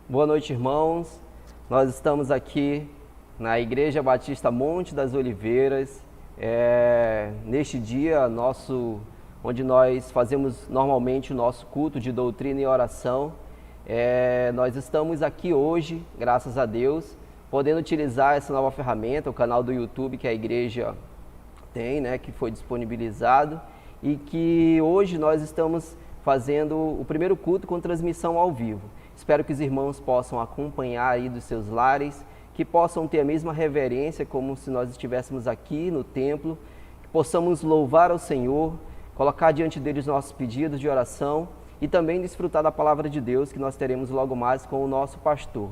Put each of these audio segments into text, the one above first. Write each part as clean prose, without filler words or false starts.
Boa noite, irmãos. Nós estamos aqui na Igreja Batista Monte das Oliveiras, neste dia onde nós fazemos normalmente o nosso culto de doutrina e oração. Nós estamos aqui hoje, graças a Deus, podendo utilizar essa nova ferramenta, o canal do YouTube que a igreja tem, que foi disponibilizado, e que hoje nós estamos fazendo o primeiro culto com transmissão ao vivo. Espero que os irmãos possam acompanhar aí dos seus lares, que possam ter a mesma reverência como se nós estivéssemos aqui no templo, que possamos louvar ao Senhor, colocar diante deles nossos pedidos de oração e também desfrutar da palavra de Deus que nós teremos logo mais com o nosso pastor.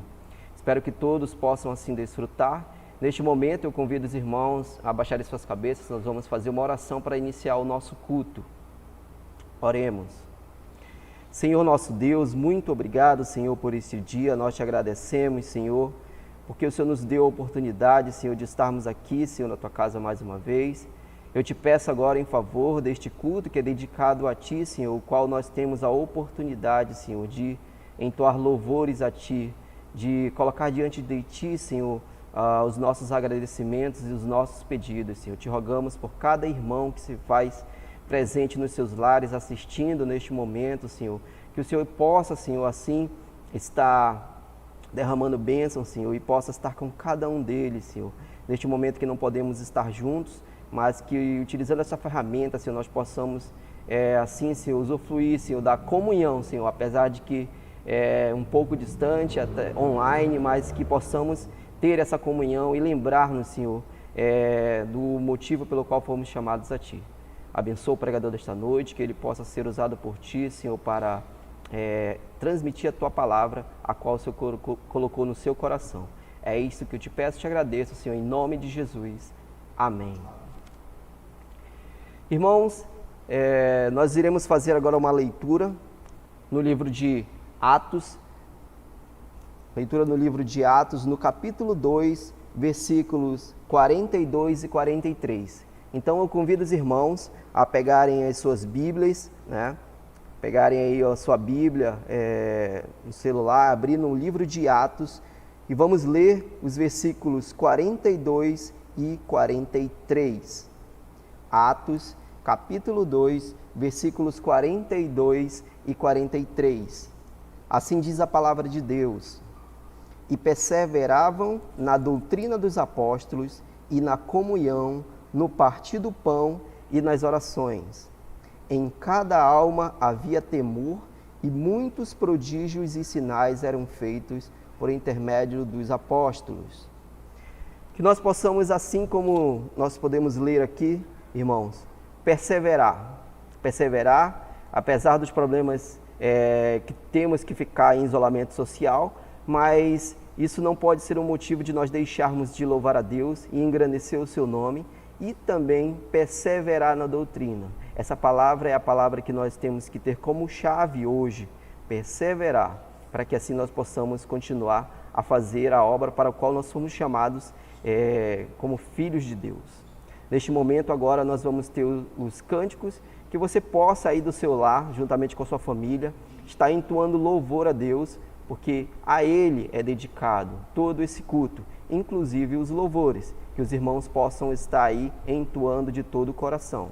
Espero que todos possam assim desfrutar. Neste momento eu convido os irmãos a abaixarem suas cabeças, nós vamos fazer uma oração para iniciar o nosso culto. Oremos. Senhor nosso Deus, muito obrigado, Senhor, por este dia. Nós te agradecemos, Senhor, porque o Senhor nos deu a oportunidade, Senhor, de estarmos aqui, Senhor, na tua casa mais uma vez. Eu te peço agora em favor deste culto que é dedicado a ti, Senhor, o qual nós temos a oportunidade, Senhor, de entoar louvores a ti, de colocar diante de ti, Senhor, os nossos agradecimentos e os nossos pedidos, Senhor. Te rogamos por cada irmão que se faz presente nos seus lares, assistindo neste momento, Senhor, que o Senhor possa, Senhor, assim, estar derramando bênção, Senhor, e possa estar com cada um deles, Senhor, neste momento que não podemos estar juntos, mas que utilizando essa ferramenta, Senhor, nós possamos, assim, Senhor, usufruir, Senhor, da comunhão, Senhor, apesar de que é um pouco distante, até online, mas que possamos ter essa comunhão e lembrar-nos, Senhor, do motivo pelo qual fomos chamados a Ti. Abençoa o pregador desta noite, que ele possa ser usado por Ti, Senhor, para transmitir a Tua palavra, a qual o Senhor colocou no seu coração. É isso que eu te peço e te agradeço, Senhor, em nome de Jesus. Amém. Irmãos, nós iremos fazer agora uma leitura no livro de Atos, no capítulo 2, versículos 42 e 43. Então eu convido os irmãos a pegarem as suas Bíblias, pegarem aí a sua Bíblia no celular, abrir no livro de Atos e vamos ler os versículos 42 e 43. Atos, capítulo 2, versículos 42 e 43. Assim diz a palavra de Deus: e perseveravam na doutrina dos apóstolos e na comunhão, no partir do pão e nas orações. Em cada alma havia temor, e muitos prodígios e sinais eram feitos por intermédio dos apóstolos. Que nós possamos, assim como nós podemos ler aqui, irmãos, perseverar, apesar dos problemas que temos que ficar em isolamento social, mas isso não pode ser um motivo de nós deixarmos de louvar a Deus e engrandecer o seu nome, e também perseverar na doutrina. Essa palavra é a palavra que nós temos que ter como chave hoje, perseverar, para que assim nós possamos continuar a fazer a obra para a qual nós fomos chamados como filhos de Deus. Neste momento agora nós vamos ter os cânticos, que você possa aí do seu lar, juntamente com a sua família, estar entoando louvor a Deus, porque a Ele é dedicado todo esse culto, inclusive os louvores, que os irmãos possam estar aí entoando de todo o coração.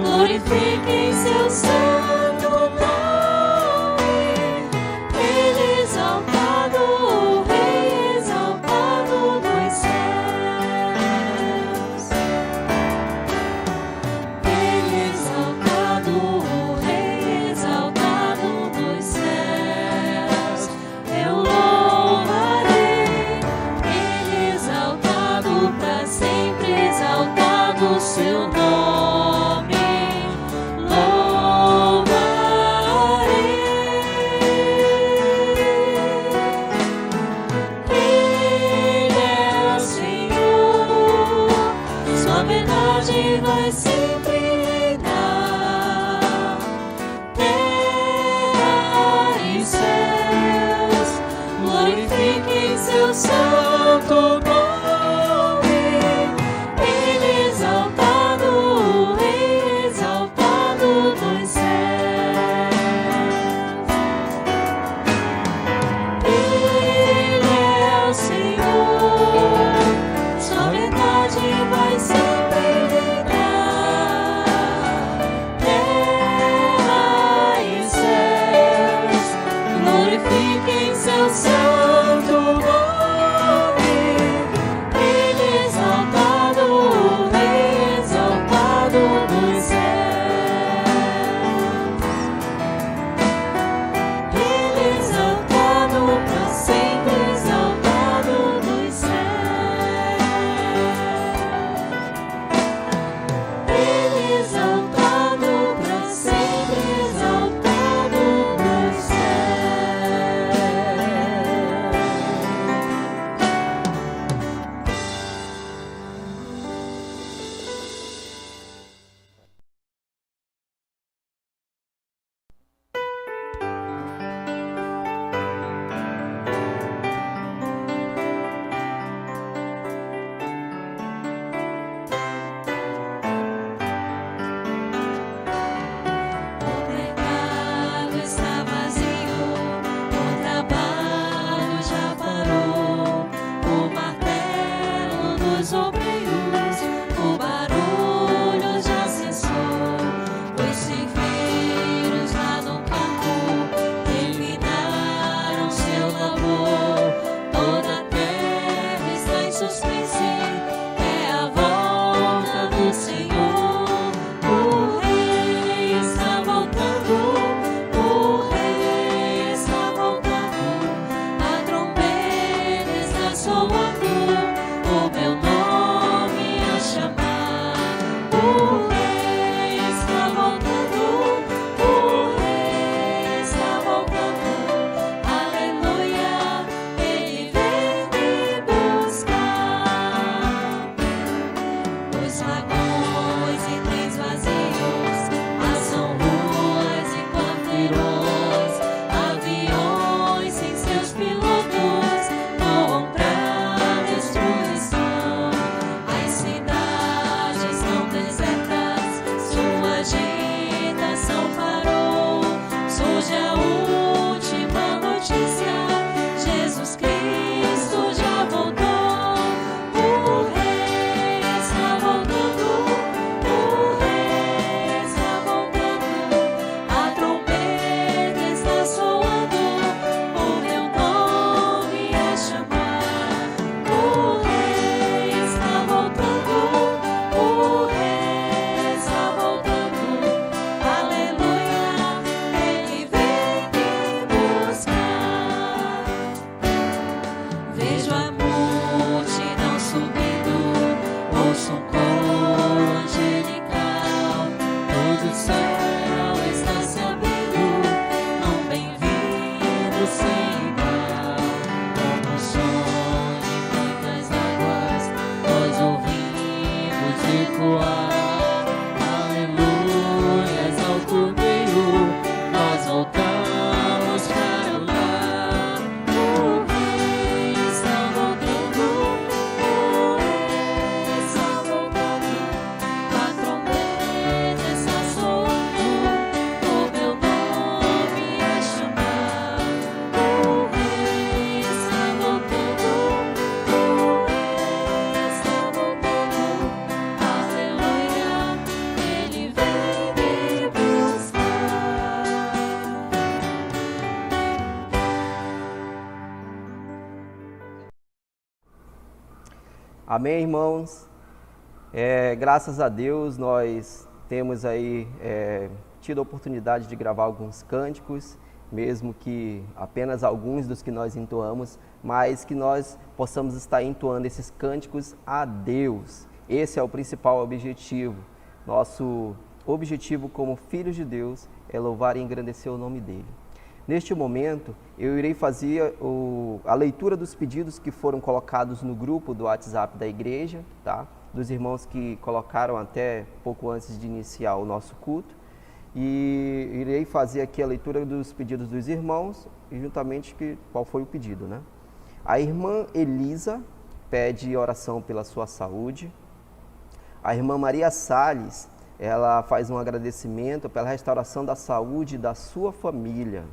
Glorifiquem seu santo nome. Ele exaltado seu santo nome. Ele é exaltado nos céus. Ele é o Senhor, sua verdade vai sempre reinar. Terra e céus glorifiquem seu santo nome. Ele é exaltado nos céus. Ele é exaltado para sempre, exaltado nos céus. Ele é exaltado para sempre, exaltado nos O mercado está vazio, o trabalho já parou, o martelo dos obreiros, o barulho já cessou. Os ceifeiros lá no campo terminaram seu labor. Toda a terra está em suspense, é a volta do Senhor. O Rei está voltando, o Rei está voltando. A trombeta está soando, o meu nome a chamar. O Rei está voltando, o Rei está voltando. Aleluia, Ele vem me buscar. Os vagões e trens vazios passam ruas e quarteirões, aviões sem seus pilotos voam pra destruição. As cidades estão desertas, sua agitação parou. Surge a última notícia: Jesus Cristo já voltou. O Rei está voltando, o Rei está voltando. A trombeta está soando, o meu nome a chamar. O Rei está voltando, o Rei está voltando. Aleluia, Ele vem me buscar. Vejo a multidão subindo, ouço um coro angelical. Todo o céu está se abrindo, num bem-vindo sem igual. Como o som de muitas águas, nós ouvimos ecoar. Aleluias ao Cordeiro, nós voltamos para o lar. O Rei está voltando, o Rei está voltando. A trombeta está soando, o meu nome a chamar. O Rei está voltando, o Rei está voltando. Aleluia, Ele vem me buscar. Amém, irmãos? Graças a Deus nós temos aí tido a oportunidade de gravar alguns cânticos, mesmo que apenas alguns dos que nós entoamos, mas que nós possamos estar entoando esses cânticos a Deus. Esse é o principal objetivo. Nosso objetivo como filhos de Deus é louvar e engrandecer o nome dEle. Neste momento, eu irei fazer a leitura dos pedidos que foram colocados no grupo do WhatsApp da igreja, tá? Dos irmãos que colocaram até pouco antes de iniciar o nosso culto. E irei fazer aqui a leitura dos pedidos dos irmãos e juntamente qual foi o pedido, né? A irmã Elisa pede oração pela sua saúde. A irmã Maria Salles, ela faz um agradecimento pela restauração da saúde da sua família.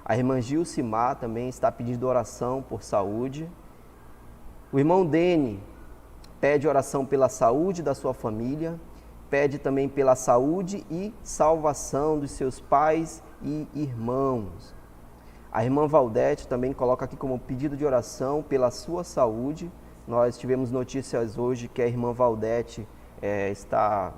A irmã Gilcimar também está pedindo oração por saúde. O irmão Dene pede oração pela saúde da sua família, pede também pela saúde e salvação dos seus pais e irmãos. A irmã Valdete também coloca aqui como pedido de oração pela sua saúde. Nós tivemos notícias hoje que a irmã Valdete está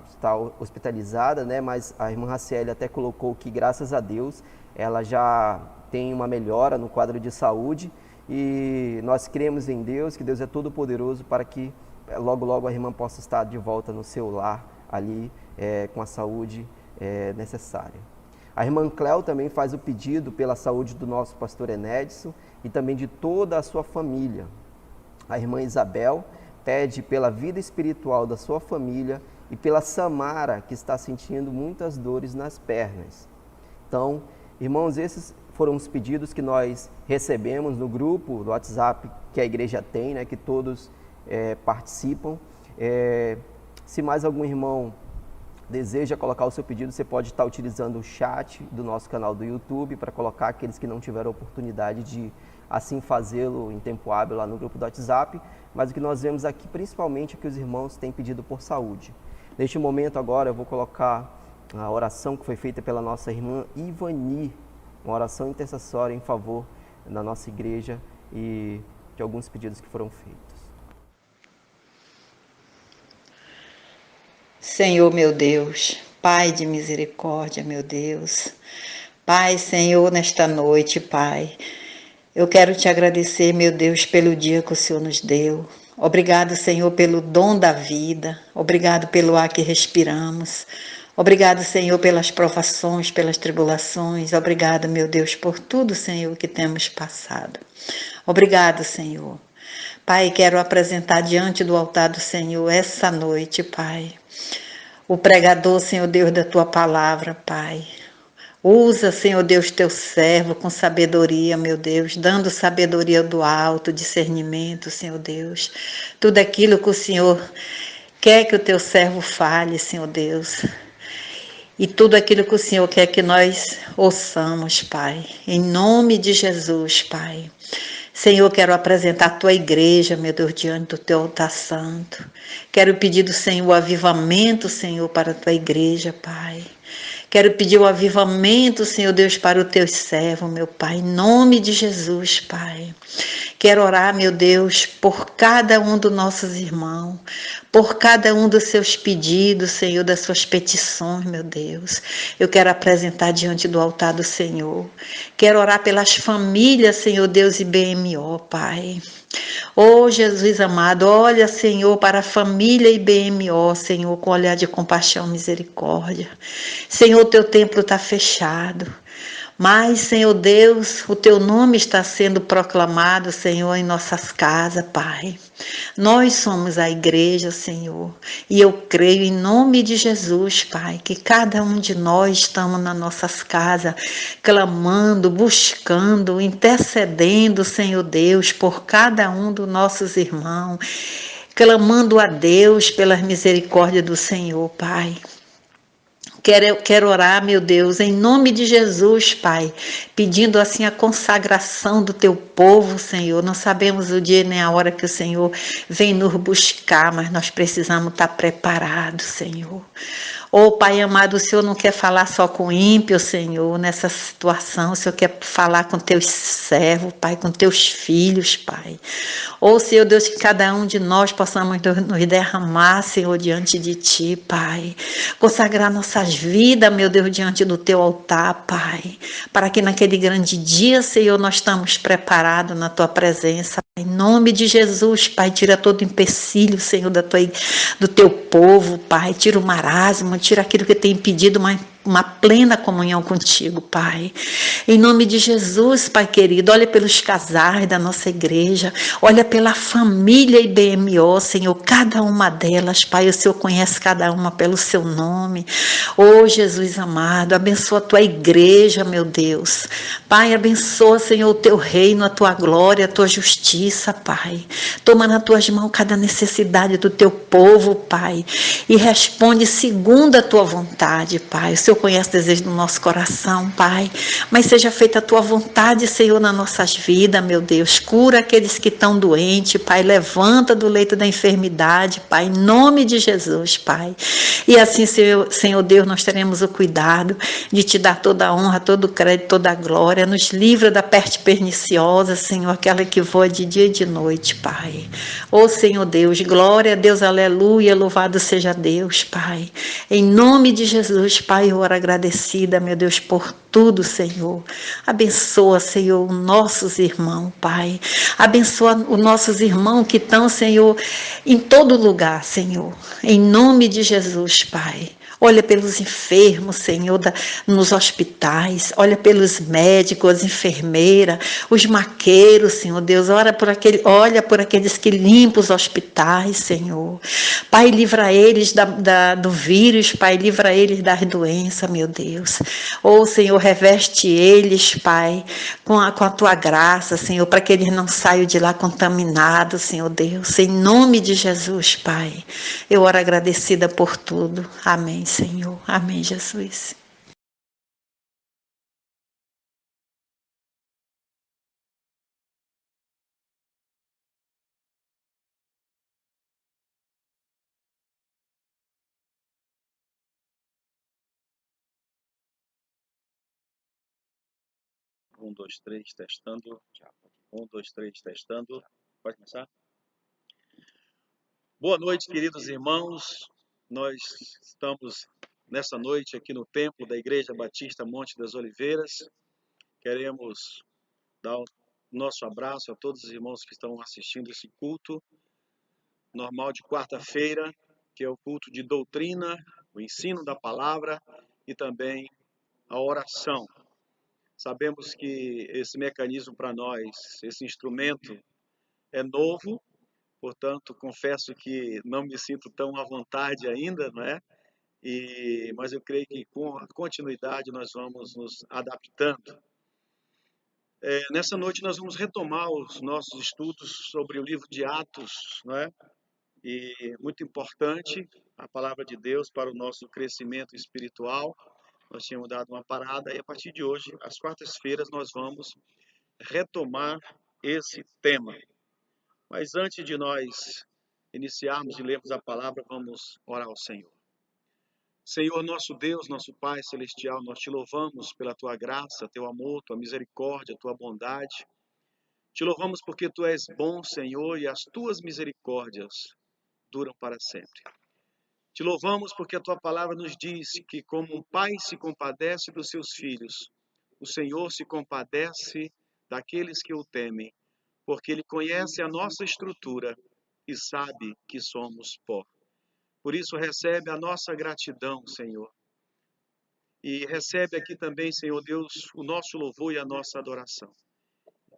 hospitalizada, né? Mas a irmã Raciele até colocou que, graças a Deus, ela já tem uma melhora no quadro de saúde e nós cremos em Deus, que Deus é todo poderoso para que logo logo a irmã possa estar de volta no seu lar ali com a saúde necessária. A irmã Cléo também faz o pedido pela saúde do nosso pastor Enédson e também de toda a sua família. A irmã Isabel pede pela vida espiritual da sua família e pela Samara, que está sentindo muitas dores nas pernas. Então, irmãos, esses foram os pedidos que nós recebemos no grupo do WhatsApp que a igreja tem, né, que todos participam. Se mais algum irmão deseja colocar o seu pedido, você pode estar utilizando o chat do nosso canal do YouTube para colocar aqueles que não tiveram oportunidade de assim fazê-lo em tempo hábil lá no grupo do WhatsApp. Mas o que nós vemos aqui principalmente é que os irmãos têm pedido por saúde. Neste momento agora eu vou colocar a oração que foi feita pela nossa irmã Ivani, uma oração intercessória em favor da nossa igreja e de alguns pedidos que foram feitos. Senhor, meu Deus, Pai de misericórdia, meu Deus, Pai, Senhor, nesta noite, Pai, eu quero te agradecer, meu Deus, pelo dia que o Senhor nos deu. Obrigado, Senhor, pelo dom da vida, obrigado pelo ar que respiramos, obrigado, Senhor, pelas provações, pelas tribulações, obrigado, meu Deus, por tudo, Senhor, que temos passado. Obrigado, Senhor. Pai, quero apresentar diante do altar do Senhor essa noite, Pai, o pregador, Senhor Deus, da Tua palavra, Pai. Usa, Senhor Deus, Teu servo com sabedoria, meu Deus, dando sabedoria do alto, discernimento, Senhor Deus. Tudo aquilo que o Senhor quer que o Teu servo fale, Senhor Deus. E tudo aquilo que o Senhor quer que nós ouçamos, Pai. Em nome de Jesus, Pai. Senhor, quero apresentar a Tua igreja, meu Deus, diante do Teu altar santo. Quero pedir do Senhor o avivamento, Senhor, para a Tua igreja, Pai. Quero pedir o avivamento, Senhor Deus, para o Teu servo, meu Pai, em nome de Jesus, Pai. Quero orar, meu Deus, por cada um dos nossos irmãos, por cada um dos seus pedidos, Senhor, das suas petições, meu Deus. Eu quero apresentar diante do altar do Senhor. Quero orar pelas famílias, Senhor Deus, e BMO, Pai. Oh, Jesus amado, olha, Senhor, para a família e BMO, Senhor, com olhar de compaixão e misericórdia. Senhor, Teu templo está fechado. Mas, Senhor Deus, o Teu nome está sendo proclamado, Senhor, em nossas casas, Pai. Nós somos a igreja, Senhor, e eu creio em nome de Jesus, Pai, que cada um de nós estamos nas nossas casas, clamando, buscando, intercedendo, Senhor Deus, por cada um dos nossos irmãos, clamando a Deus pelas misericórdias do Senhor, Pai. Quero orar, meu Deus, em nome de Jesus, Pai, pedindo assim a consagração do Teu povo, Senhor. Não sabemos o dia nem a hora que o Senhor vem nos buscar, mas nós precisamos estar preparados, Senhor. Oh, Pai amado, o Senhor não quer falar só com ímpio, Senhor, nessa situação. O Senhor quer falar com Teus servos, Pai, com Teus filhos, Pai. Oh, Senhor Deus, que cada um de nós possamos nos derramar, Senhor, diante de Ti, Pai. Consagrar nossas vidas, meu Deus, diante do Teu altar, Pai. Para que naquele grande dia, Senhor, nós estamos preparados na Tua presença. Em nome de Jesus, Pai, tira todo empecilho, Senhor, do Teu povo, Pai. Tira o marasmo, tira aquilo que tem impedido, mas uma plena comunhão contigo, Pai. Em nome de Jesus, Pai querido, olha pelos casais da nossa igreja, olha pela família IBMO, Senhor, cada uma delas, Pai, o Senhor conhece cada uma pelo seu nome. Oh, Jesus amado, abençoa a tua igreja, meu Deus. Pai, abençoa, Senhor, o teu reino, a tua glória, a tua justiça, Pai. Toma nas tuas mãos cada necessidade do teu povo, Pai, e responde segundo a tua vontade, Pai. O Senhor conhece o desejo do nosso coração, Pai, mas seja feita a tua vontade, Senhor, nas nossas vidas, meu Deus. Cura aqueles que estão doentes, Pai. Levanta do leito da enfermidade, Pai, em nome de Jesus, Pai. E assim, Senhor Deus, nós teremos o cuidado de te dar toda a honra, todo o crédito, toda a glória. Nos livra da peste perniciosa, Senhor, aquela que voa de dia e de noite, Pai. Ô Senhor Deus, glória a Deus, aleluia, louvado seja Deus, Pai. Em nome de Jesus, Pai, eu oro agradecida, meu Deus, por tudo, Senhor. Abençoa, Senhor, os nossos irmãos, Pai. Abençoa os nossos irmãos que estão, Senhor, em todo lugar, Senhor. Em nome de Jesus, Pai. Olha pelos enfermos, Senhor, nos hospitais. Olha pelos médicos, as enfermeiras, os maqueiros, Senhor Deus. Olha por aqueles que limpam os hospitais, Senhor. Pai, livra eles do vírus, Pai, livra eles das doenças, meu Deus. Oh, Senhor, reveste eles, Pai, com a tua graça, Senhor, para que eles não saiam de lá contaminados, Senhor Deus. Em nome de Jesus, Pai. Eu oro agradecida por tudo. Amém, Senhor. Amém, Jesus. Um, dois, três, testando. Um, dois, três, testando. Pode começar? Boa noite, queridos irmãos. Nós estamos nessa noite aqui no templo da Igreja Batista Monte das Oliveiras. Queremos dar o nosso abraço a todos os irmãos que estão assistindo esse culto normal de quarta-feira, que é o culto de doutrina, o ensino da palavra e também a oração. Sabemos que esse mecanismo para nós, esse instrumento é novo, portanto, confesso que não me sinto tão à vontade ainda, não é? Mas eu creio que com a continuidade nós vamos nos adaptando. Nessa noite nós vamos retomar os nossos estudos sobre o livro de Atos, não é? E muito importante a palavra de Deus para o nosso crescimento espiritual. Nós tínhamos dado uma parada e a partir de hoje, às quartas-feiras, nós vamos retomar esse tema. Mas antes de nós iniciarmos e lermos a palavra, vamos orar ao Senhor. Senhor, nosso Deus, nosso Pai Celestial, nós te louvamos pela tua graça, teu amor, tua misericórdia, tua bondade. Te louvamos porque tu és bom, Senhor, e as tuas misericórdias duram para sempre. Te louvamos porque a tua palavra nos diz que como um pai se compadece dos seus filhos, o Senhor se compadece daqueles que o temem, porque ele conhece a nossa estrutura e sabe que somos pó. Por isso recebe a nossa gratidão, Senhor. E recebe aqui também, Senhor Deus, o nosso louvor e a nossa adoração.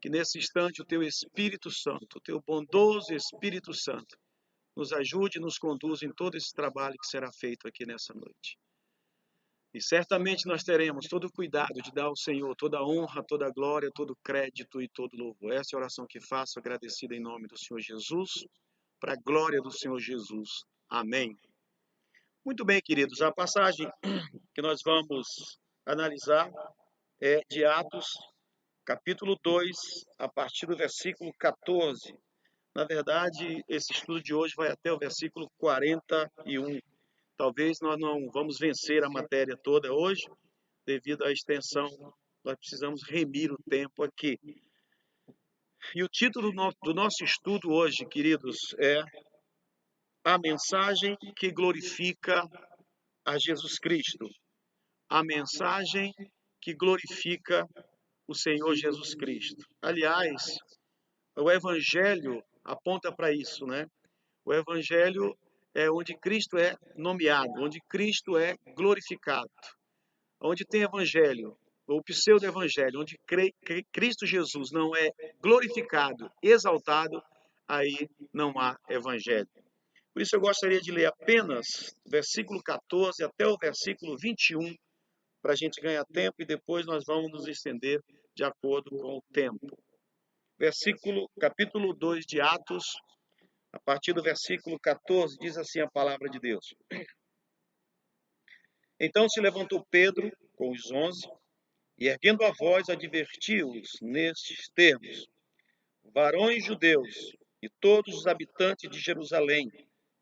Que nesse instante o teu Espírito Santo, o teu bondoso Espírito Santo, nos ajude e nos conduza em todo esse trabalho que será feito aqui nessa noite. E certamente nós teremos todo o cuidado de dar ao Senhor toda a honra, toda a glória, todo o crédito e todo o louvor. Essa é a oração que faço, agradecida em nome do Senhor Jesus, para a glória do Senhor Jesus. Amém. Muito bem, queridos, a passagem que nós vamos analisar é de Atos, capítulo 2, a partir do versículo 14. Na verdade, esse estudo de hoje vai até o versículo 41. Talvez nós não vamos vencer a matéria toda hoje, devido à extensão, nós precisamos remir o tempo aqui. E o título do nosso estudo hoje, queridos, é A Mensagem que Glorifica a Jesus Cristo. A mensagem que glorifica o Senhor Jesus Cristo. Aliás, o Evangelho aponta para isso, né? O Evangelho é onde Cristo é nomeado, onde Cristo é glorificado. onde tem evangelho, ou pseudo-evangelho, onde Cristo Jesus não é glorificado, exaltado, aí não há evangelho. Por isso eu gostaria de ler apenas o versículo 14 até o versículo 21, para a gente ganhar tempo e depois nós vamos nos estender de acordo com o tempo. Capítulo 2 de Atos, a partir do versículo 14, diz assim a palavra de Deus. Então se levantou Pedro com os 11 e, erguendo a voz, advertiu-os nestes termos: varões judeus e todos os habitantes de Jerusalém,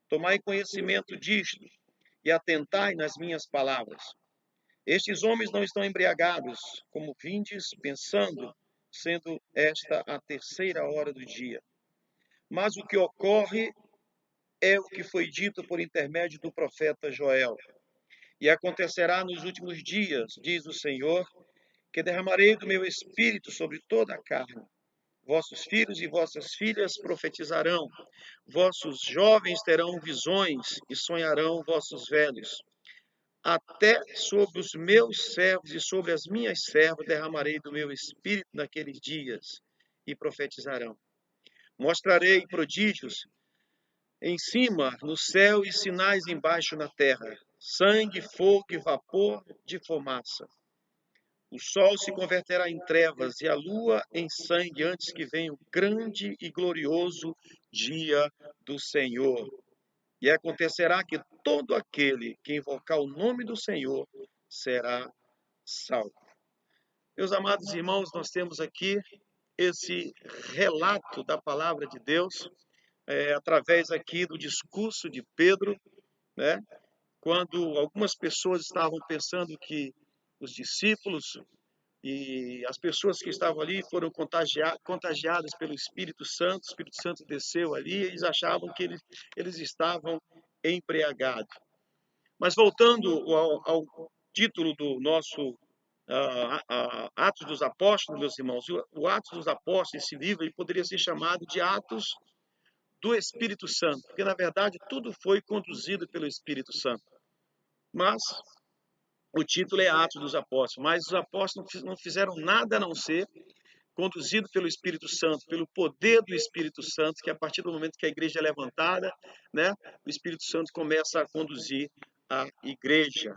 tomai conhecimento disto e atentai nas minhas palavras. Estes homens não estão embriagados, como vindes pensando, sendo esta a terceira hora do dia. Mas o que ocorre é o que foi dito por intermédio do profeta Joel. E acontecerá nos últimos dias, diz o Senhor, que derramarei do meu espírito sobre toda a carne. Vossos filhos e vossas filhas profetizarão, vossos jovens terão visões e sonharão vossos velhos. Até sobre os meus servos e sobre as minhas servas derramarei do meu espírito naqueles dias, e profetizarão. Mostrarei prodígios em cima no céu e sinais embaixo na terra, sangue, fogo e vapor de fumaça. O sol se converterá em trevas e a lua em sangue antes que venha o grande e glorioso dia do Senhor. E acontecerá que todo aquele que invocar o nome do Senhor será salvo. Meus amados irmãos, nós temos aqui esse relato da palavra de Deus, através aqui do discurso de Pedro, né? Quando algumas pessoas estavam pensando que os discípulos e as pessoas que estavam ali foram contagiadas pelo Espírito Santo. O Espírito Santo desceu ali e eles achavam que eles estavam embriagados. Mas voltando ao título do nosso Atos dos Apóstolos, meus irmãos, o Atos dos Apóstolos, esse livro, ele poderia ser chamado de Atos do Espírito Santo, porque na verdade tudo foi conduzido pelo Espírito Santo. Mas o título é Atos dos Apóstolos, mas os apóstolos não fizeram nada a não ser conduzido pelo Espírito Santo, pelo poder do Espírito Santo, que a partir do momento que a igreja é levantada, né, o Espírito Santo começa a conduzir a igreja.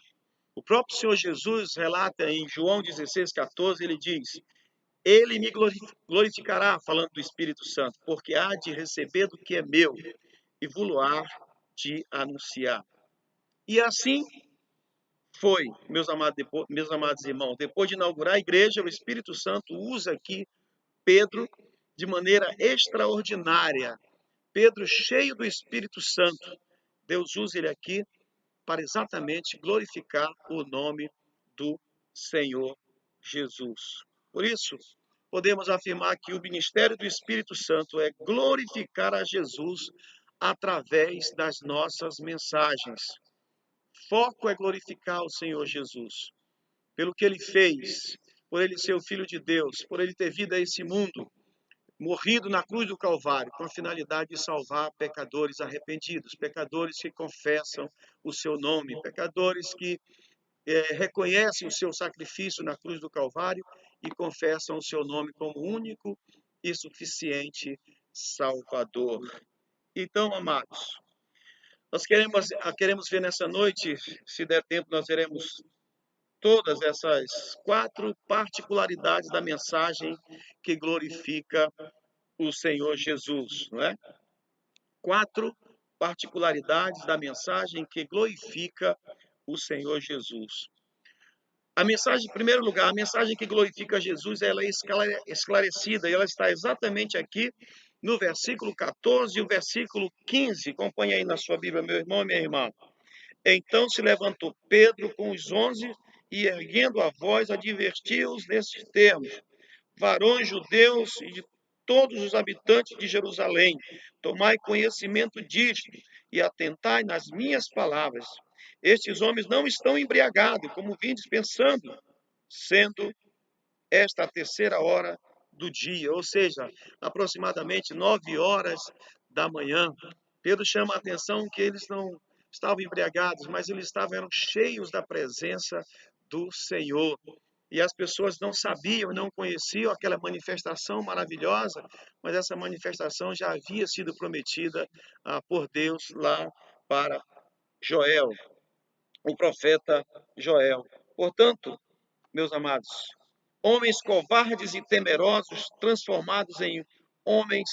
O próprio Senhor Jesus relata em João 16,14, ele diz: ele me glorificará, falando do Espírito Santo, porque há de receber do que é meu e vou-lo-á de anunciar. E assim foi, meus amados irmãos, depois de inaugurar a igreja, o Espírito Santo usa aqui Pedro de maneira extraordinária. Pedro, cheio do Espírito Santo, Deus usa ele aqui para exatamente glorificar o nome do Senhor Jesus. Por isso, podemos afirmar que o ministério do Espírito Santo é glorificar a Jesus através das nossas mensagens. Foco é glorificar o Senhor Jesus, pelo que ele fez, por ele ser o Filho de Deus, por ele ter vindo a esse mundo, morrido na cruz do Calvário, com a finalidade de salvar pecadores arrependidos, pecadores que confessam o seu nome, pecadores que reconhecem o seu sacrifício na cruz do Calvário e confessam o seu nome como único e suficiente Salvador. Então, amados, nós queremos ver nessa noite, se der tempo, nós veremos todas essas 4 particularidades da mensagem que glorifica o Senhor Jesus, não é? 4 particularidades da mensagem que glorifica o Senhor Jesus. A mensagem, em primeiro lugar, a mensagem que glorifica Jesus, ela é esclarecida, e ela está exatamente aqui no versículo 14 e o versículo 15. Acompanhe aí na sua Bíblia, meu irmão e minha irmã. Então se levantou Pedro com os 11 e, erguendo a voz, advertiu-os nesses termos: varões judeus e de todos os habitantes de Jerusalém, tomai conhecimento disto e atentai nas minhas palavras. Estes homens não estão embriagados, como vindes pensando, sendo esta a terceira hora do dia, ou seja, aproximadamente 9 horas da manhã. Pedro chama a atenção que eles não estavam embriagados, mas eles eram cheios da presença do Senhor. E as pessoas não sabiam, não conheciam aquela manifestação maravilhosa, mas essa manifestação já havia sido prometida por Deus lá para Joel, o profeta Joel. Portanto, meus amados, homens covardes e temerosos transformados em homens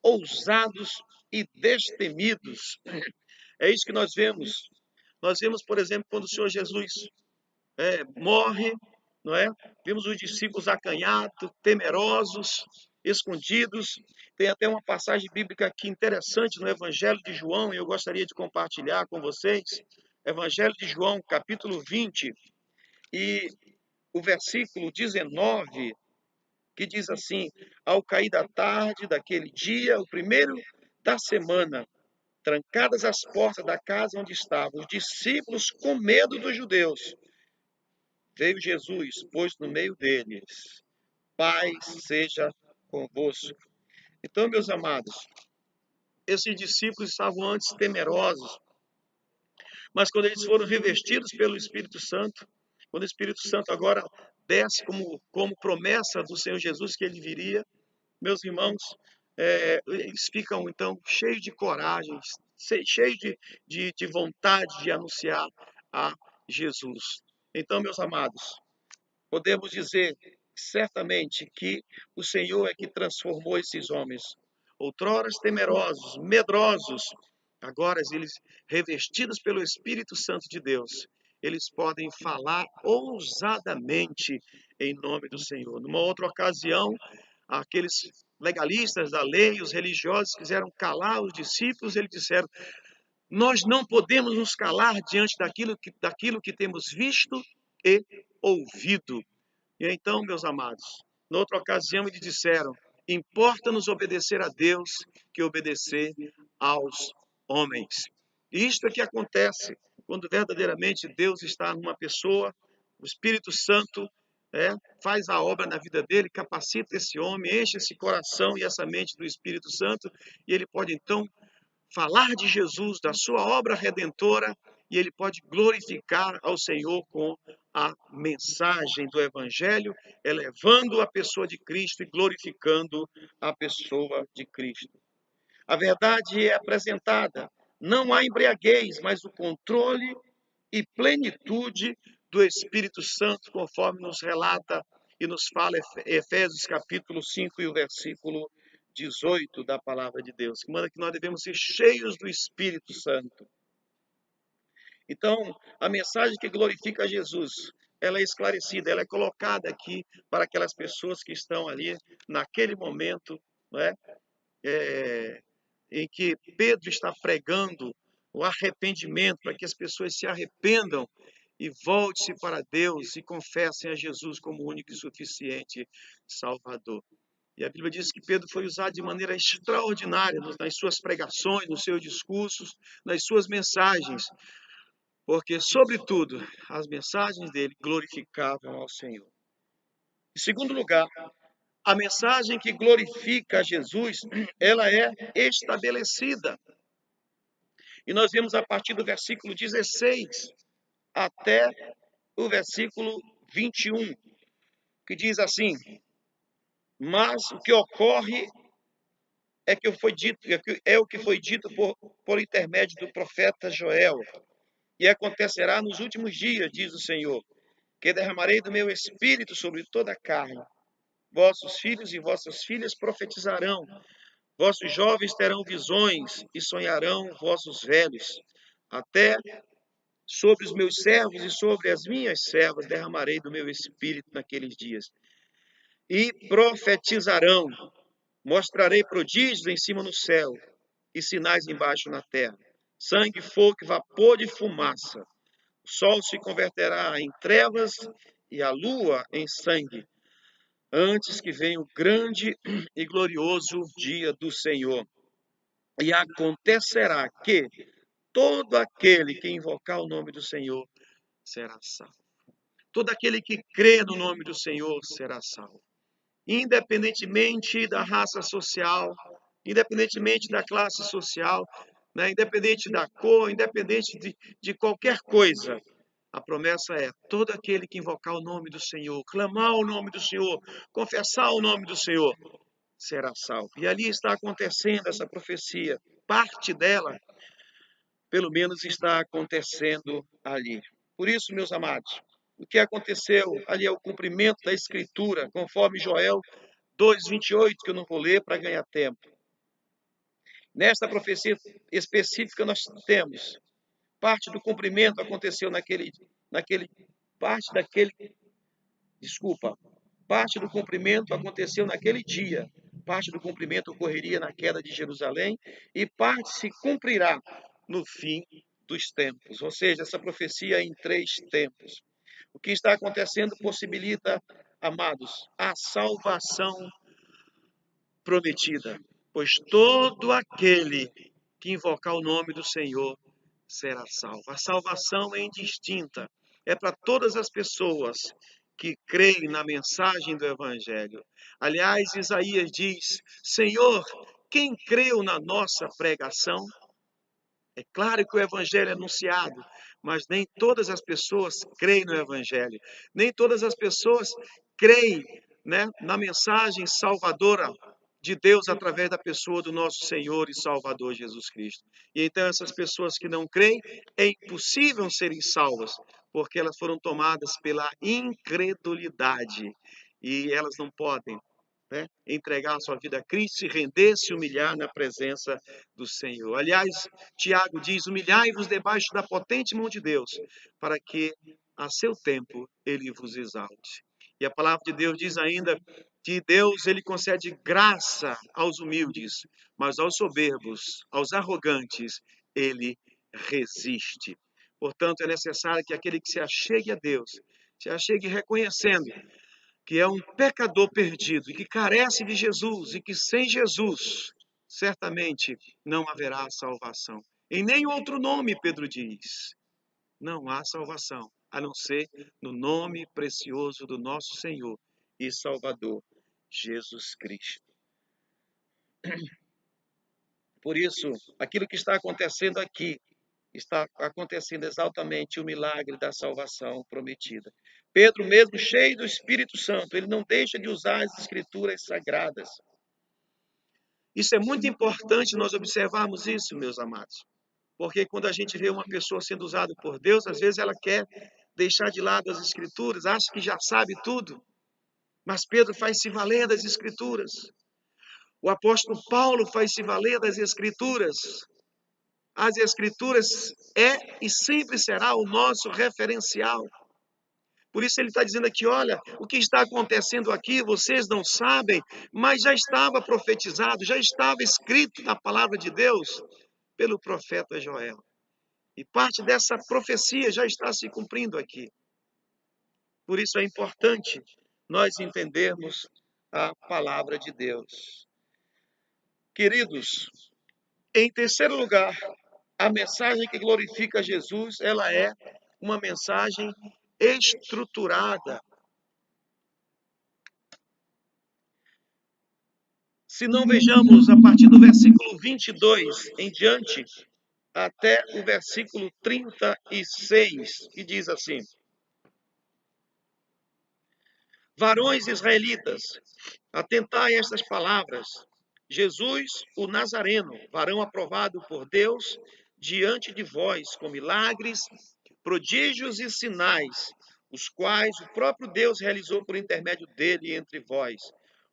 ousados e destemidos. É isso que nós vemos. Nós vemos, por exemplo, quando o Senhor Jesus morre, não é? Vimos os discípulos acanhados, temerosos, escondidos. Tem até uma passagem bíblica aqui interessante no Evangelho de João, e eu gostaria de compartilhar com vocês. Evangelho de João, capítulo 20, e o versículo 19, que diz assim: ao cair da tarde daquele dia, o primeiro da semana, trancadas as portas da casa onde estavam os discípulos com medo dos judeus, veio Jesus, pôs no meio deles. Paz seja convosco. Então, meus amados, esses discípulos estavam antes temerosos, mas quando eles foram revestidos pelo Espírito Santo, quando o Espírito Santo agora desce como promessa do Senhor Jesus que ele viria, meus irmãos, eles ficam então cheios de coragem, cheios de vontade de anunciar a Jesus. Então, meus amados, podemos dizer certamente que o Senhor é que transformou esses homens, outrora temerosos, medrosos, agora eles revestidos pelo Espírito Santo de Deus, eles podem falar ousadamente em nome do Senhor. Numa outra ocasião, aqueles legalistas da lei, os religiosos, quiseram calar os discípulos, eles disseram: nós não podemos nos calar diante daquilo que temos visto e ouvido. E então, meus amados, noutra ocasião eles disseram: importa-nos obedecer a Deus que obedecer aos homens. E isto é que acontece quando verdadeiramente Deus está numa pessoa, o Espírito Santo faz a obra na vida dele, capacita esse homem, enche esse coração e essa mente do Espírito Santo, e ele pode então falar de Jesus, da sua obra redentora, e ele pode glorificar ao Senhor com a mensagem do Evangelho, elevando a pessoa de Cristo e glorificando a pessoa de Cristo. A verdade é apresentada, não há embriaguez, mas o controle e plenitude do Espírito Santo, conforme nos relata e nos fala Efésios capítulo 5 e o versículo 18 da palavra de Deus, que manda que nós devemos ser cheios do Espírito Santo. Então, a mensagem que glorifica Jesus, ela é esclarecida, ela é colocada aqui para aquelas pessoas que estão ali naquele momento, não é? Em que Pedro está pregando o arrependimento, para que as pessoas se arrependam e volte-se para Deus e confessem a Jesus como o único e suficiente Salvador. E a Bíblia diz que Pedro foi usado de maneira extraordinária nas suas pregações, nos seus discursos, nas suas mensagens, porque, sobretudo, as mensagens dele glorificavam ao Senhor. Em segundo lugar, a mensagem que glorifica a Jesus, ela é estabelecida. E nós vemos a partir do versículo 16 até o versículo 21, que diz assim: mas o que ocorre é o que foi dito por intermédio do profeta Joel, e acontecerá nos últimos dias, diz o Senhor, que derramarei do meu espírito sobre toda a carne. Vossos filhos e vossas filhas profetizarão, vossos jovens terão visões e sonharão vossos velhos. Até sobre os meus servos e sobre as minhas servas derramarei do meu espírito naqueles dias. E profetizarão, mostrarei prodígios em cima no céu e sinais embaixo na terra. Sangue, fogo e vapor de fumaça. O sol se converterá em trevas e a lua em sangue, antes que venha o grande e glorioso dia do Senhor. E acontecerá que todo aquele que invocar o nome do Senhor será salvo. Todo aquele que crê no nome do Senhor será salvo. Independentemente da raça social, independentemente da classe social, independente da cor, independente de qualquer coisa, A promessa é: todo aquele que invocar o nome do Senhor, clamar o nome do Senhor, confessar o nome do Senhor, será salvo. E ali está acontecendo essa profecia. Parte dela, pelo menos, está acontecendo ali. Por isso, meus amados, o que aconteceu ali é o cumprimento da Escritura, conforme Joel 2:28, que eu não vou ler para ganhar tempo. Nesta profecia específica nós temos parte do cumprimento aconteceu parte do cumprimento aconteceu naquele dia, parte do cumprimento ocorreria na queda de Jerusalém e parte se cumprirá no fim dos tempos, ou seja, essa profecia em 3 tempos. O que está acontecendo possibilita, amados, a salvação prometida, pois todo aquele que invocar o nome do Senhor será salvo. A salvação é indistinta, é para todas as pessoas que creem na mensagem do Evangelho. Aliás, Isaías diz: Senhor, quem creu na nossa pregação? É claro que o Evangelho é anunciado, mas nem todas as pessoas creem no Evangelho. Nem todas as pessoas creem, né, na mensagem salvadora de Deus através da pessoa do nosso Senhor e Salvador Jesus Cristo. E então essas pessoas que não creem, é impossível serem salvas, porque elas foram tomadas pela incredulidade e elas não podem, né, entregar a sua vida a Cristo, se render, se humilhar na presença do Senhor. Aliás, Tiago diz: humilhai-vos debaixo da potente mão de Deus, para que a seu tempo ele vos exalte. E a palavra de Deus diz ainda que Deus ele concede graça aos humildes, mas aos soberbos, aos arrogantes, ele resiste. Portanto, é necessário que aquele que se achegue a Deus, se achegue reconhecendo que é um pecador perdido e que carece de Jesus e que sem Jesus certamente não haverá salvação. Em nenhum outro nome, Pedro diz, não há salvação, a não ser no nome precioso do nosso Senhor e Salvador, Jesus Cristo. Por isso, aquilo que está acontecendo aqui, está acontecendo exatamente o milagre da salvação prometida. Pedro, mesmo cheio do Espírito Santo, ele não deixa de usar as Escrituras sagradas. Isso é muito importante nós observarmos isso, meus amados. Porque quando a gente vê uma pessoa sendo usada por Deus, às vezes ela quer deixar de lado as Escrituras, acha que já sabe tudo. Mas Pedro faz se valer das Escrituras. O apóstolo Paulo faz se valer das Escrituras. As Escrituras é e sempre será o nosso referencial. Por isso ele está dizendo aqui, olha, o que está acontecendo aqui, vocês não sabem, mas já estava profetizado, já estava escrito na palavra de Deus pelo profeta Joel. E parte dessa profecia já está se cumprindo aqui. Por isso é importante nós entendermos a palavra de Deus. Queridos, em terceiro lugar, a mensagem que glorifica Jesus, ela é uma mensagem estruturada. Se não vejamos a partir do versículo 22 em diante, até o versículo 36, que diz assim: varões israelitas, atentai a estas palavras. Jesus, o Nazareno, varão aprovado por Deus, diante de vós, com milagres, prodígios e sinais, os quais o próprio Deus realizou por intermédio dele entre vós,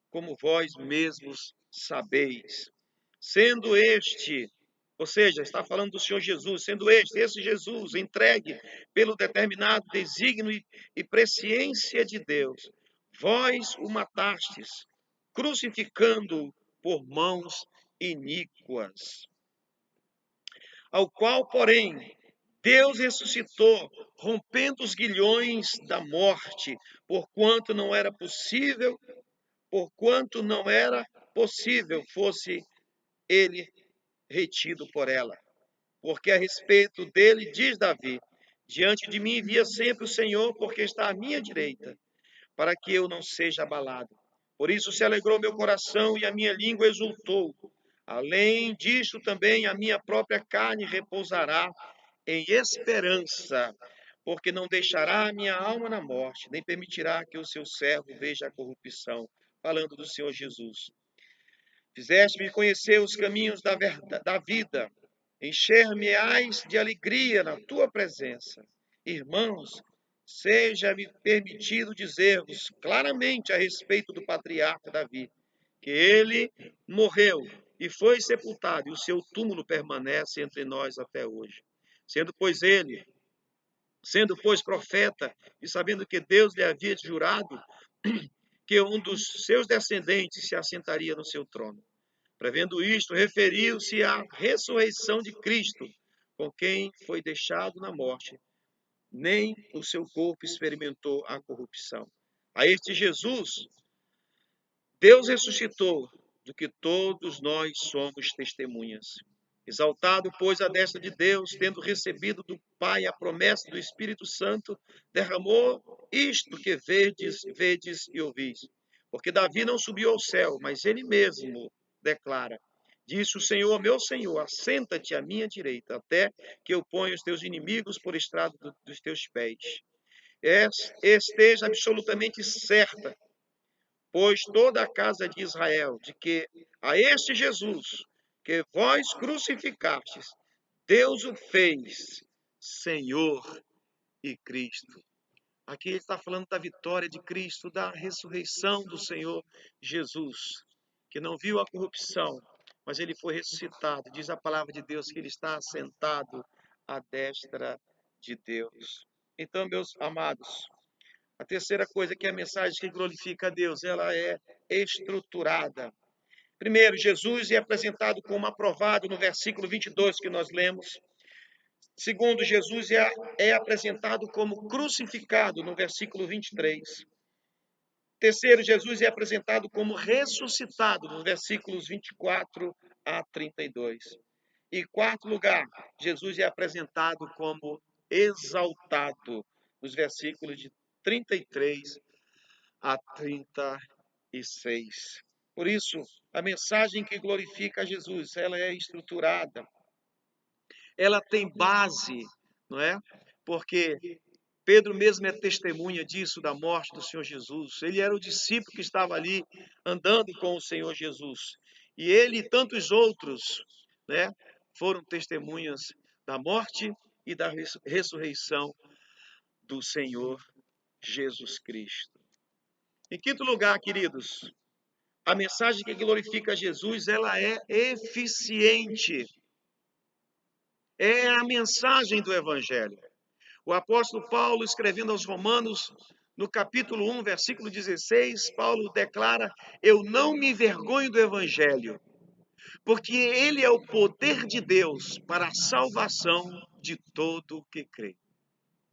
como vós mesmos sabeis. Sendo este, ou seja, está falando do Senhor Jesus, sendo esse Jesus, entregue pelo determinado desígnio e presciência de Deus, vós o matastes, crucificando-o por mãos iníquas. Ao qual, porém, Deus ressuscitou, rompendo os grilhões da morte, porquanto não era possível fosse ele retido por ela. Porque a respeito dele diz Davi: diante de mim via sempre o Senhor, porque está à minha direita, para que eu não seja abalado. Por isso se alegrou meu coração e a minha língua exultou. Além disto também a minha própria carne repousará em esperança, porque não deixará a minha alma na morte, nem permitirá que o seu servo veja a corrupção. Falando do Senhor Jesus. Fizeste-me conhecer os caminhos da vida, encher-me-ás de alegria na tua presença. Irmãos, seja-me permitido dizer-vos claramente a respeito do patriarca Davi, que ele morreu e foi sepultado, e o seu túmulo permanece entre nós até hoje. Sendo, pois, profeta, e sabendo que Deus lhe havia jurado que um dos seus descendentes se assentaria no seu trono. Prevendo isto, referiu-se à ressurreição de Cristo, com quem foi deixado na morte, nem o seu corpo experimentou a corrupção. A este Jesus, Deus ressuscitou, do que todos nós somos testemunhas. Exaltado, pois, à destra de Deus, tendo recebido do Pai a promessa do Espírito Santo, derramou isto que vedes e ouvis. Porque Davi não subiu ao céu, mas ele mesmo declara: disse o Senhor, meu Senhor, assenta-te à minha direita, até que eu ponha os teus inimigos por estrado dos teus pés. Esteja absolutamente certa, pois toda a casa de Israel, de que a este Jesus, que vós crucificastes, Deus o fez Senhor e Cristo. Aqui ele está falando da vitória de Cristo, da ressurreição do Senhor Jesus, que não viu a corrupção, mas ele foi ressuscitado. Diz a palavra de Deus que ele está assentado à destra de Deus. Então, meus amados, a terceira coisa que é a mensagem que glorifica a Deus, ela é estruturada. Primeiro, Jesus é apresentado como aprovado no versículo 22 que nós lemos. Segundo, Jesus é apresentado como crucificado no versículo 23. Terceiro, Jesus é apresentado como ressuscitado nos versículos 24 a 32. E quarto lugar, Jesus é apresentado como exaltado nos versículos de 33 a 36. Por isso, a mensagem que glorifica Jesus, ela é estruturada, ela tem base, não é? Porque Pedro mesmo é testemunha disso, da morte do Senhor Jesus. Ele era o discípulo que estava ali andando com o Senhor Jesus. E ele e tantos outros, né, foram testemunhas da morte e da ressurreição do Senhor Jesus Cristo. Em quinto lugar, queridos, a mensagem que glorifica Jesus, ela é eficiente. É a mensagem do Evangelho. O apóstolo Paulo, escrevendo aos Romanos, no capítulo 1, versículo 16, Paulo declara: eu não me envergonho do Evangelho, porque ele é o poder de Deus para a salvação de todo o que crê.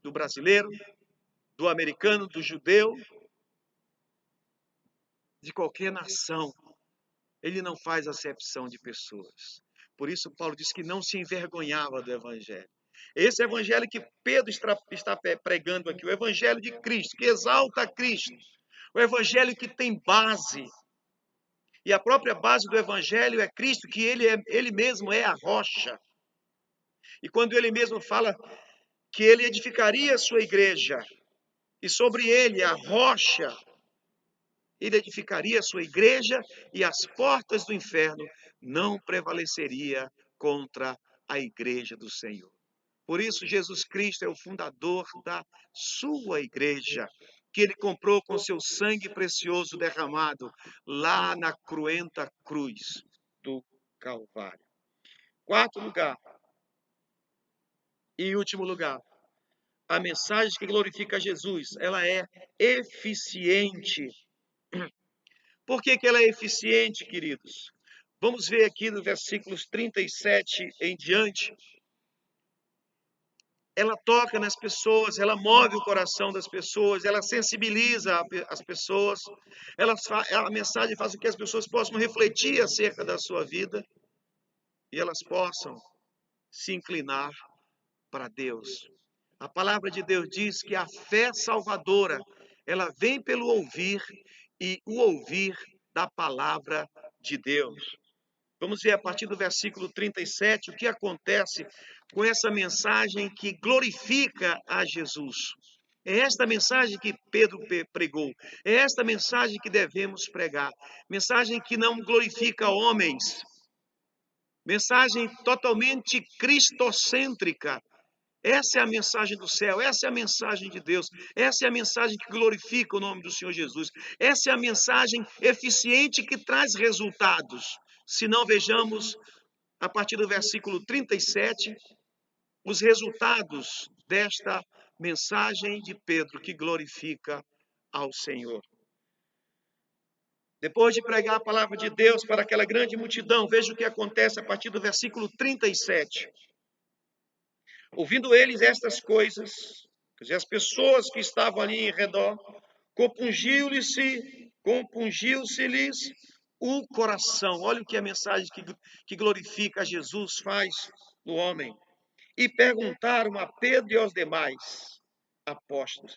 Do brasileiro, do americano, do judeu, de qualquer nação. Ele não faz acepção de pessoas. Por isso, Paulo diz que não se envergonhava do Evangelho. Esse Evangelho que Pedro está pregando aqui, o Evangelho de Cristo, que exalta a Cristo, o Evangelho que tem base. E a própria base do Evangelho é Cristo, que ele mesmo é a rocha. E quando ele mesmo fala que ele edificaria a sua igreja, e sobre ele, a rocha, ele edificaria a sua igreja e as portas do inferno não prevaleceria contra a igreja do Senhor. Por isso, Jesus Cristo é o fundador da sua igreja, que ele comprou com seu sangue precioso derramado lá na cruenta cruz do Calvário. Quarto lugar, e último lugar, a mensagem que glorifica Jesus, ela é eficiente. Por que ela é eficiente, queridos? Vamos ver aqui no versículos 37 em diante. Ela toca nas pessoas, ela move o coração das pessoas, ela sensibiliza as pessoas, a mensagem faz com que as pessoas possam refletir acerca da sua vida e elas possam se inclinar para Deus. A palavra de Deus diz que a fé salvadora, ela vem pelo ouvir e o ouvir da palavra de Deus. Vamos ver a partir do versículo 37 o que acontece com essa mensagem que glorifica a Jesus. É esta mensagem que Pedro pregou, é esta mensagem que devemos pregar. Mensagem que não glorifica homens, mensagem totalmente cristocêntrica. Essa é a mensagem do céu, essa é a mensagem de Deus, essa é a mensagem que glorifica o nome do Senhor Jesus, essa é a mensagem eficiente que traz resultados. Se não, vejamos, a partir do versículo 37, os resultados desta mensagem de Pedro que glorifica ao Senhor. Depois de pregar a palavra de Deus para aquela grande multidão, veja o que acontece a partir do versículo 37. Ouvindo eles estas coisas, quer dizer, as pessoas que estavam ali em redor, compungiu-se-lhes o coração. Olha o que a mensagem que glorifica a Jesus faz no homem. E perguntaram a Pedro e aos demais apóstolos: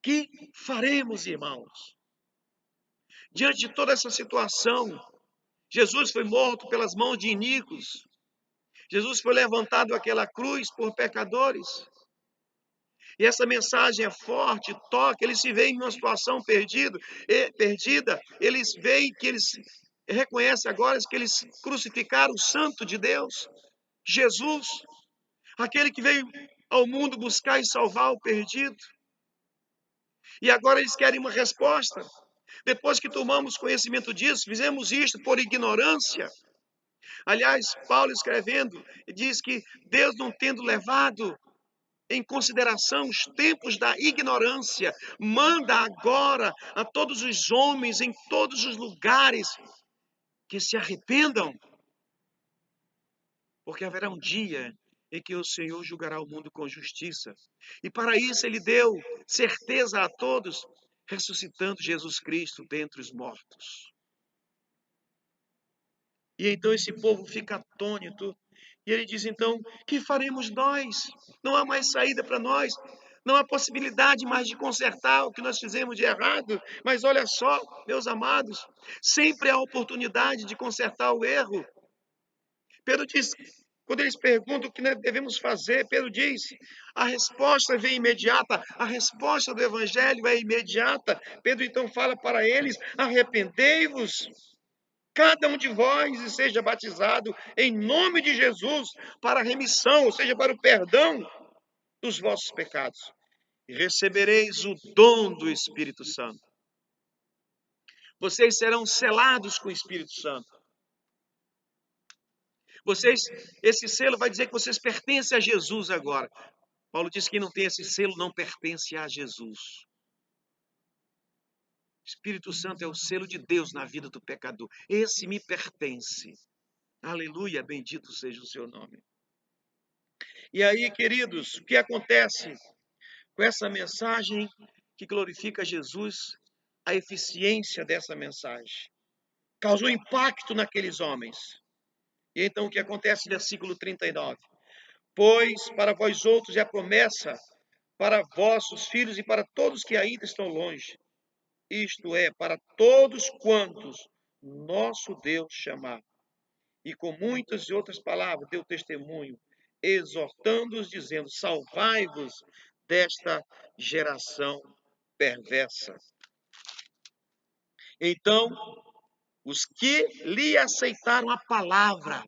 que faremos, irmãos? Diante de toda essa situação, Jesus foi morto pelas mãos de iníquos. Jesus foi levantado àquela cruz por pecadores. E essa mensagem é forte, toca, eles se veem em uma situação perdida, eles veem que eles reconhecem agora que eles crucificaram o Santo de Deus, Jesus, aquele que veio ao mundo buscar e salvar o perdido. E agora eles querem uma resposta. Depois que tomamos conhecimento disso, fizemos isto por ignorância. Aliás, Paulo escrevendo, diz que Deus, não tendo levado em consideração os tempos da ignorância, manda agora a todos os homens em todos os lugares que se arrependam, porque haverá um dia em que o Senhor julgará o mundo com justiça. E para isso ele deu certeza a todos, ressuscitando Jesus Cristo dentre os mortos. E então esse povo fica atônito. E ele diz, então, que faremos nós? Não há mais saída para nós. Não há possibilidade mais de consertar o que nós fizemos de errado. Mas olha só, meus amados, sempre há oportunidade de consertar o erro. Pedro diz, quando eles perguntam o que nós devemos fazer, Pedro diz, a resposta vem imediata, a resposta do Evangelho é imediata. Pedro então fala para eles, arrependei-vos, cada um de vós, e seja batizado em nome de Jesus para a remissão, ou seja, para o perdão dos vossos pecados. E recebereis o dom do Espírito Santo. Vocês serão selados com o Espírito Santo. Esse selo vai dizer que vocês pertencem a Jesus agora. Paulo diz que quem não tem esse selo não pertence a Jesus. O Espírito Santo é o selo de Deus na vida do pecador. Esse me pertence. Aleluia, bendito seja o seu nome. E aí, queridos, o que acontece com essa mensagem que glorifica Jesus? A eficiência dessa mensagem causou impacto naqueles homens. E então o que acontece? Versículo 39. Pois para vós outros é a promessa, para vossos filhos e para todos que ainda estão longe. Isto é, para todos quantos nosso Deus chamar. E com muitas e outras palavras deu testemunho, exortando-os, dizendo, salvai-vos desta geração perversa. Então, os que lhe aceitaram a palavra,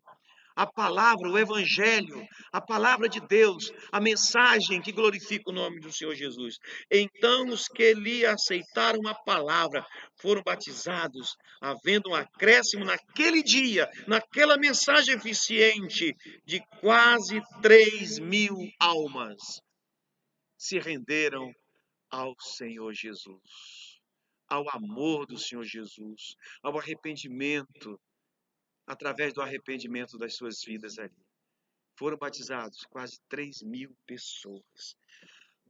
o evangelho, a palavra de Deus, a mensagem que glorifica o nome do Senhor Jesus. Então os que lhe aceitaram a palavra foram batizados, havendo um acréscimo naquele dia, naquela mensagem eficiente, de quase 3.000 almas se renderam ao Senhor Jesus, ao amor do Senhor Jesus, ao arrependimento, através do arrependimento das suas vidas ali. Foram batizados quase 3.000 pessoas.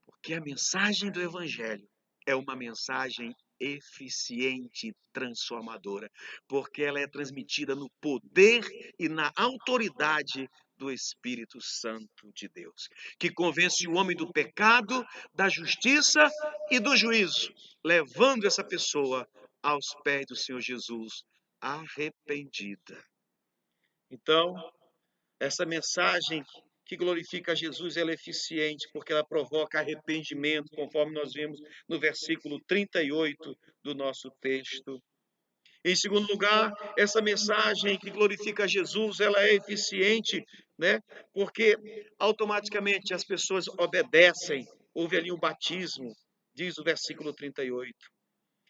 Porque a mensagem do Evangelho é uma mensagem eficiente e transformadora. Porque ela é transmitida no poder e na autoridade do Espírito Santo de Deus, que convence o homem do pecado, da justiça e do juízo, levando essa pessoa aos pés do Senhor Jesus, arrependida. Então, essa mensagem que glorifica Jesus, ela é eficiente, porque ela provoca arrependimento, conforme nós vimos no versículo 38 do nosso texto. Em segundo lugar, essa mensagem que glorifica Jesus, ela é eficiente, né? Porque automaticamente as pessoas obedecem. Houve ali um batismo, diz o versículo 38.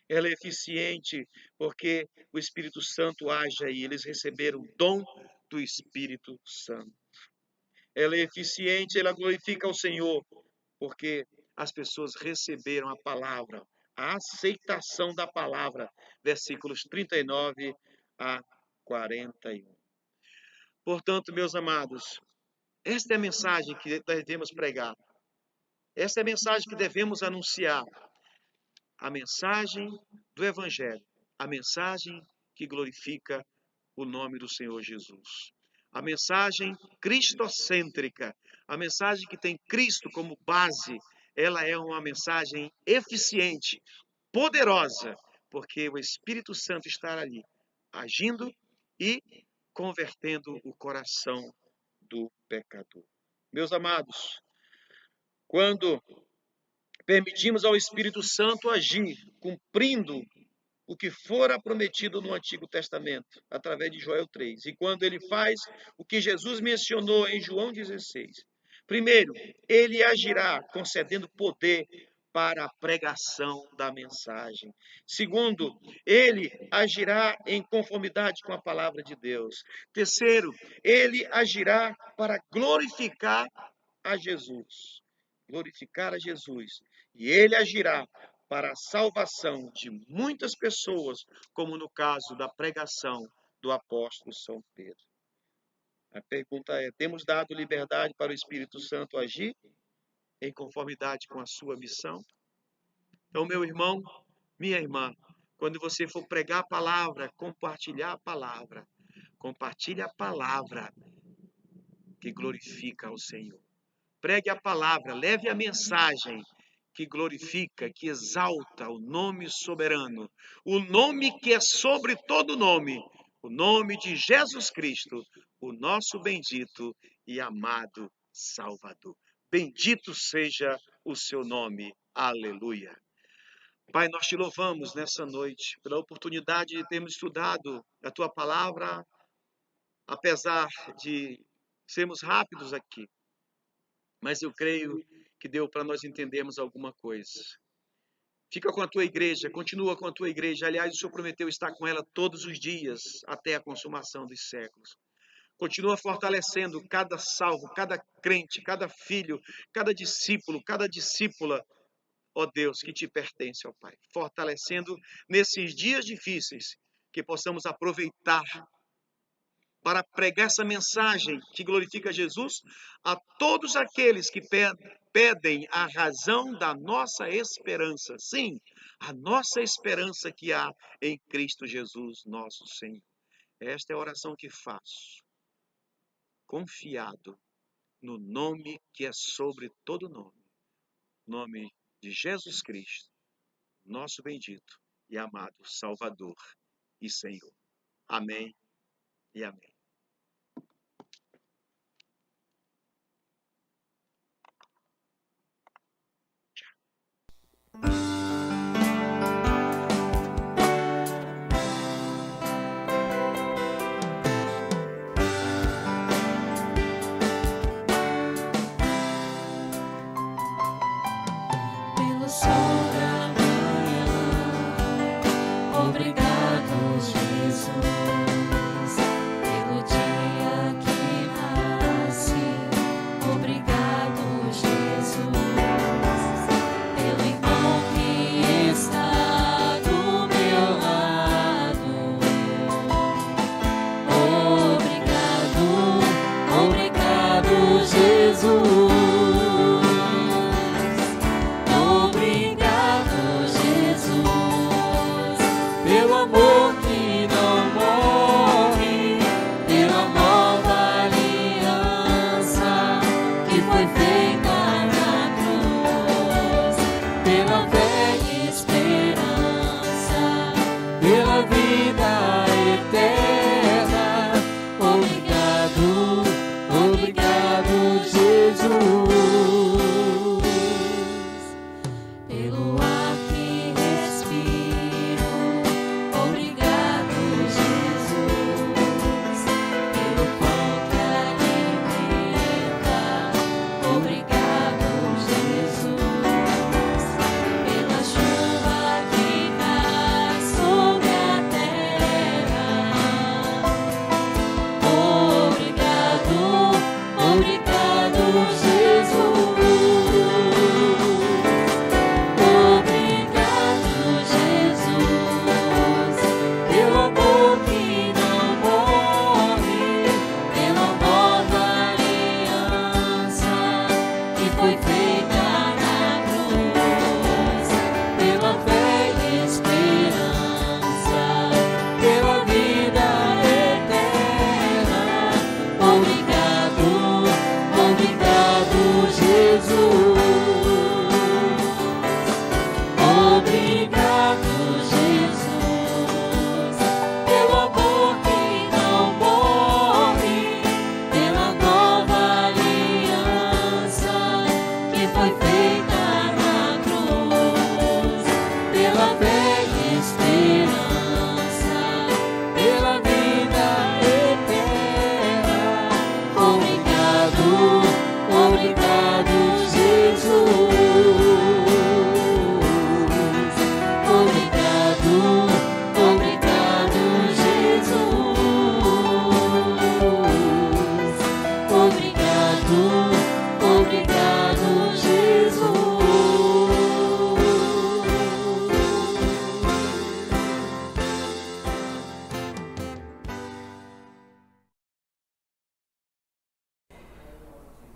Ela é eficiente porque o Espírito Santo age aí, eles receberam o dom do Espírito Santo. Ela é eficiente, ela glorifica o Senhor, porque as pessoas receberam a palavra, a aceitação da palavra, versículos 39 a 41. Portanto, meus amados, esta é a mensagem que devemos pregar, esta é a mensagem que devemos anunciar, a mensagem do Evangelho, a mensagem que glorifica o nome do Senhor Jesus. A mensagem cristocêntrica, a mensagem que tem Cristo como base, ela é uma mensagem eficiente, poderosa, porque o Espírito Santo está ali, agindo e convertendo o coração do pecador. Meus amados, quando permitimos ao Espírito Santo agir, cumprindo o que fora prometido no Antigo Testamento, através de Joel 3. E quando ele faz o que Jesus mencionou em João 16. Primeiro, ele agirá concedendo poder para a pregação da mensagem. Segundo, ele agirá em conformidade com a palavra de Deus. Terceiro, ele agirá para glorificar a Jesus. Glorificar a Jesus. E ele agirá para a salvação de muitas pessoas, como no caso da pregação do apóstolo São Pedro. A pergunta é: temos dado liberdade para o Espírito Santo agir em conformidade com a sua missão? Então, meu irmão, minha irmã, quando você for pregar a palavra, compartilhar a palavra, compartilhe a palavra que glorifica ao Senhor. Pregue a palavra, leve a mensagem que glorifica, que exalta o nome soberano, o nome que é sobre todo nome, o nome de Jesus Cristo, o nosso bendito e amado Salvador. Bendito seja o seu nome. Aleluia. Pai, nós te louvamos nessa noite pela oportunidade de termos estudado a tua palavra, apesar de sermos rápidos aqui. Mas eu creio que deu para nós entendermos alguma coisa. Fica com a tua igreja, continua com a tua igreja. Aliás, o Senhor prometeu estar com ela todos os dias, até a consumação dos séculos. Continua fortalecendo cada salvo, cada crente, cada filho, cada discípula, ó Deus, que te pertence, ó Pai. Fortalecendo nesses dias difíceis, que possamos aproveitar para pregar essa mensagem que glorifica Jesus a todos aqueles que pedem a razão da nossa esperança. Sim, a nossa esperança que há em Cristo Jesus, nosso Senhor. Esta é a oração que faço, confiado no nome que é sobre todo nome, nome de Jesus Cristo, nosso bendito e amado Salvador e Senhor. Amém e amém. Pelo sol da manhã, obrigado, Jesus. Pelo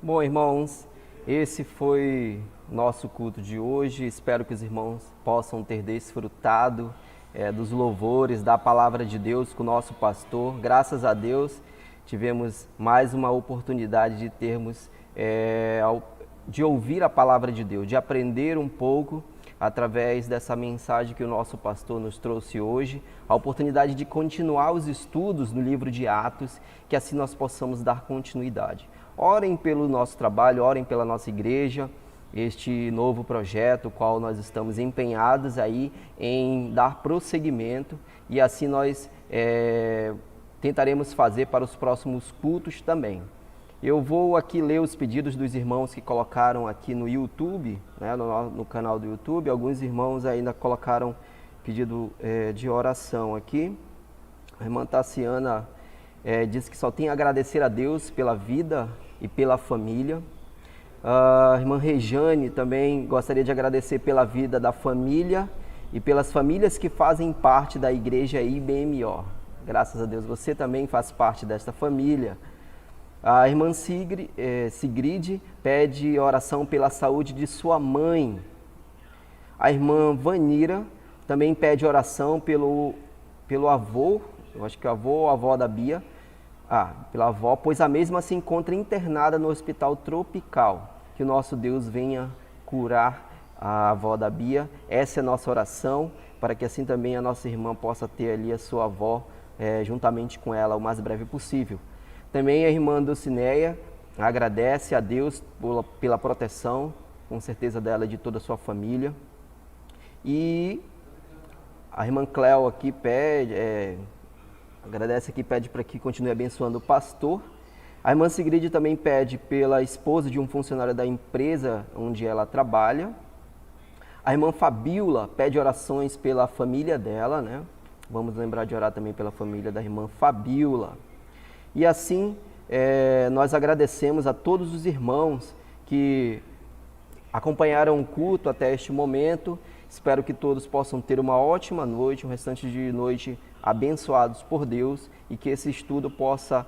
Bom, irmãos, esse foi nosso culto de hoje. Espero que os irmãos possam ter desfrutado dos louvores, da palavra de Deus com o nosso pastor. Graças a Deus, tivemos mais uma oportunidade de termos, de ouvir a palavra de Deus, de aprender um pouco através dessa mensagem que o nosso pastor nos trouxe hoje, a oportunidade de continuar os estudos no livro de Atos, que assim nós possamos dar continuidade. Orem pelo nosso trabalho, orem pela nossa igreja, este novo projeto, o qual nós estamos empenhados aí em dar prosseguimento, e assim nós tentaremos fazer para os próximos cultos também. Eu vou aqui ler os pedidos dos irmãos que colocaram aqui no YouTube, né, no canal do YouTube. Alguns irmãos ainda colocaram pedido de oração aqui. A irmã Tassiana diz que só tem a agradecer a Deus pela vida e pela família. A irmã Rejane também gostaria de agradecer pela vida da família e pelas famílias que fazem parte da igreja IBMO. Graças a Deus, você também faz parte desta família. A irmã Sigrid pede oração pela saúde de sua mãe. A irmã Vanira também pede oração pelo avô, eu acho que é o avô ou a avó da Bia. Pela avó, pois a mesma se encontra internada no hospital tropical. Que o nosso Deus venha curar a avó da Bia. Essa é a nossa oração, para que assim também a nossa irmã possa ter ali a sua avó juntamente com ela o mais breve possível. Também a irmã Dulcineia agradece a Deus pela proteção, com certeza dela e de toda a sua família. E a irmã Cléo aqui agradece aqui, pede para que continue abençoando o pastor. A irmã Sigrid também pede pela esposa de um funcionário da empresa onde ela trabalha. A irmã Fabiola pede orações pela família dela, né? Vamos lembrar de orar também pela família da irmã Fabiola. E assim, nós agradecemos a todos os irmãos que acompanharam o culto até este momento. Espero que todos possam ter uma ótima noite, um restante de noite abençoados por Deus, e que esse estudo possa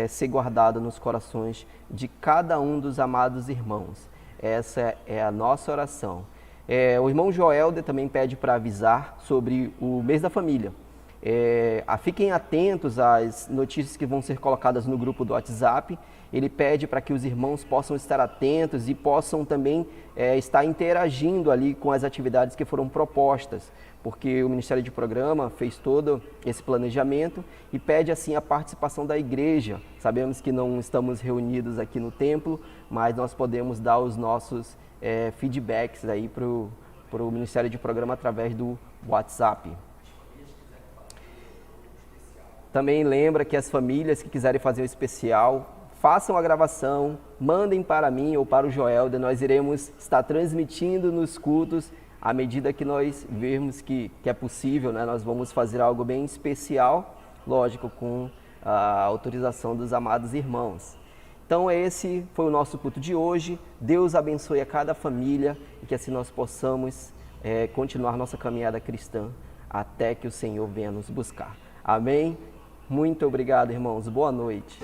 ser guardado nos corações de cada um dos amados irmãos. Essa é a nossa oração. O irmão Joelder também pede para avisar sobre o mês da família. Fiquem atentos às notícias que vão ser colocadas no grupo do WhatsApp. Ele pede para que os irmãos possam estar atentos e possam também estar interagindo ali com as atividades que foram propostas, porque o Ministério de Programa fez todo esse planejamento e pede assim a participação da igreja. Sabemos que não estamos reunidos aqui no templo, mas nós podemos dar os nossos feedbacks aí para o Ministério de Programa através do WhatsApp. Também lembra que as famílias que quiserem fazer um especial, façam a gravação, mandem para mim ou para o Joelder. Nós iremos estar transmitindo nos cultos à medida que nós vermos que é possível, né? Nós vamos fazer algo bem especial, lógico, com a autorização dos amados irmãos. Então esse foi o nosso culto de hoje. Deus abençoe a cada família e que assim nós possamos continuar nossa caminhada cristã até que o Senhor venha nos buscar. Amém? Muito obrigado, irmãos. Boa noite.